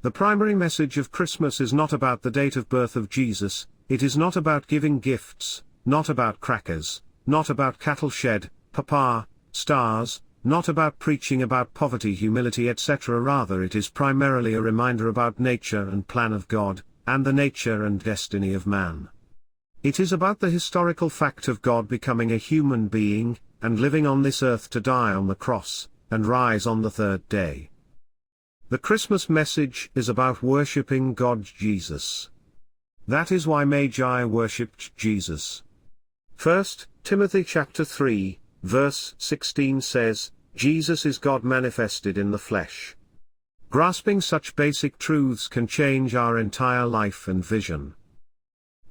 The primary message of Christmas is not about the date of birth of Jesus, it is not about giving gifts, not about crackers, not about cattle shed, papa, stars, not about preaching about poverty, humility, etc. Rather, it is primarily a reminder about nature and plan of God, and the nature and destiny of man. It is about the historical fact of God becoming a human being, and living on this earth to die on the cross, and rise on the third day. The Christmas message is about worshipping God Jesus. That is why Magi worshipped Jesus. 1 Timothy chapter 3, verse 16 says, Jesus is God manifested in the flesh. Grasping such basic truths can change our entire life and vision.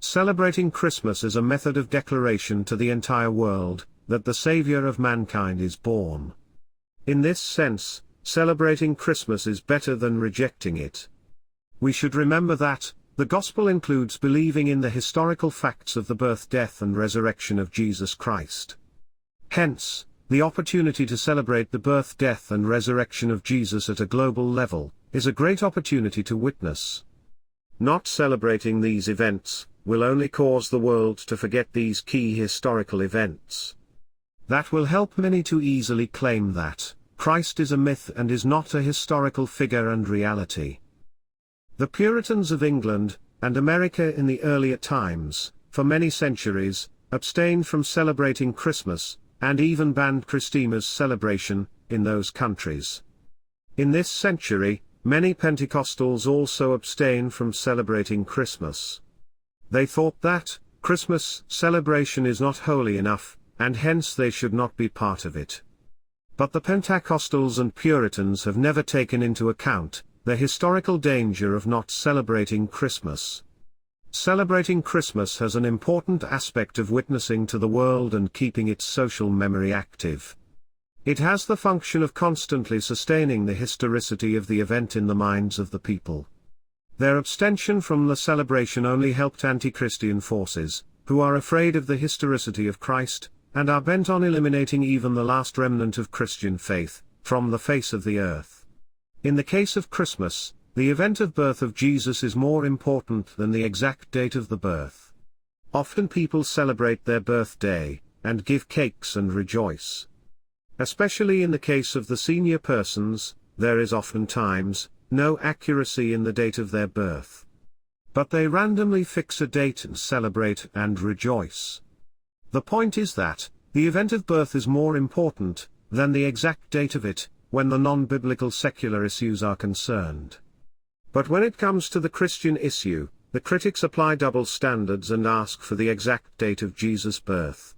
Celebrating Christmas is a method of declaration to the entire world, that the Savior of mankind is born. In this sense, celebrating Christmas is better than rejecting it. We should remember that, the gospel includes believing in the historical facts of the birth, death and resurrection of Jesus Christ. Hence, the opportunity to celebrate the birth, death and resurrection of Jesus at a global level, is a great opportunity to witness. Not celebrating these events, will only cause the world to forget these key historical events. That will help many to easily claim that Christ is a myth and is not a historical figure and reality. The Puritans of England, and America in the earlier times, for many centuries, abstained from celebrating Christmas, and even banned Christmas celebration, in those countries. In this century, many Pentecostals also abstain from celebrating Christmas. They thought that Christmas celebration is not holy enough, and hence they should not be part of it. But the Pentecostals and Puritans have never taken into account the historical danger of not celebrating Christmas. Celebrating Christmas has an important aspect of witnessing to the world and keeping its social memory active. It has the function of constantly sustaining the historicity of the event in the minds of the people. Their abstention from the celebration only helped anti-Christian forces, who are afraid of the historicity of Christ, and are bent on eliminating even the last remnant of Christian faith, from the face of the earth. In the case of Christmas, the event of birth of Jesus is more important than the exact date of the birth. Often people celebrate their birthday, and give cakes and rejoice. Especially in the case of the senior persons, there is oftentimes no accuracy in the date of their birth. But they randomly fix a date and celebrate and rejoice. The point is that, the event of birth is more important than the exact date of it, when the non-biblical secular issues are concerned. But when it comes to the Christian issue, the critics apply double standards and ask for the exact date of Jesus' birth.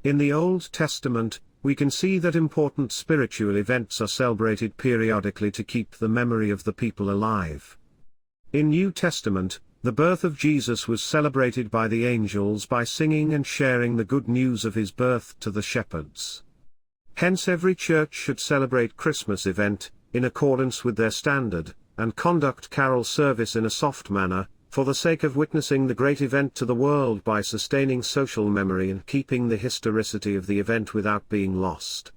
In the Old Testament, we can see that important spiritual events are celebrated periodically to keep the memory of the people alive. In New Testament, the birth of Jesus was celebrated by the angels by singing and sharing the good news of his birth to the shepherds. Hence every church should celebrate Christmas event, in accordance with their standard, and conduct carol service in a soft manner, for the sake of witnessing the great event to the world by sustaining social memory and keeping the historicity of the event without being lost.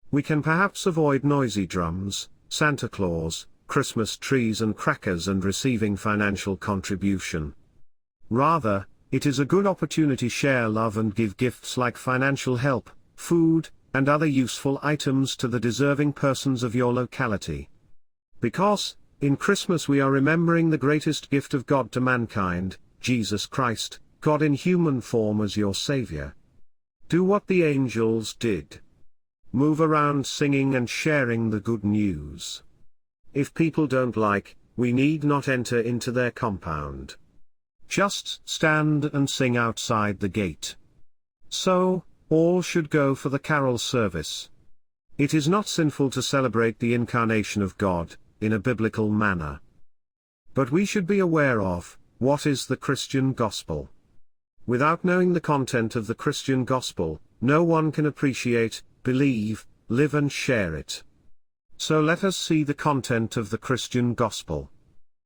We can perhaps avoid noisy drums, Santa Claus, Christmas trees and crackers and receiving financial contribution. Rather, it is a good opportunity to share love and give gifts like financial help, food, and other useful items to the deserving persons of your locality. Because, in Christmas we are remembering the greatest gift of God to mankind, Jesus Christ, God in human form as your Savior. Do what the angels did. Move around singing and sharing the good news. If people don't like, we need not enter into their compound. Just stand and sing outside the gate. So, all should go for the carol service. It is not sinful to celebrate the incarnation of God, in a biblical manner. But we should be aware of, what is the Christian gospel. Without knowing the content of the Christian gospel, no one can appreciate, believe, live and share it. So let us see the content of the Christian gospel.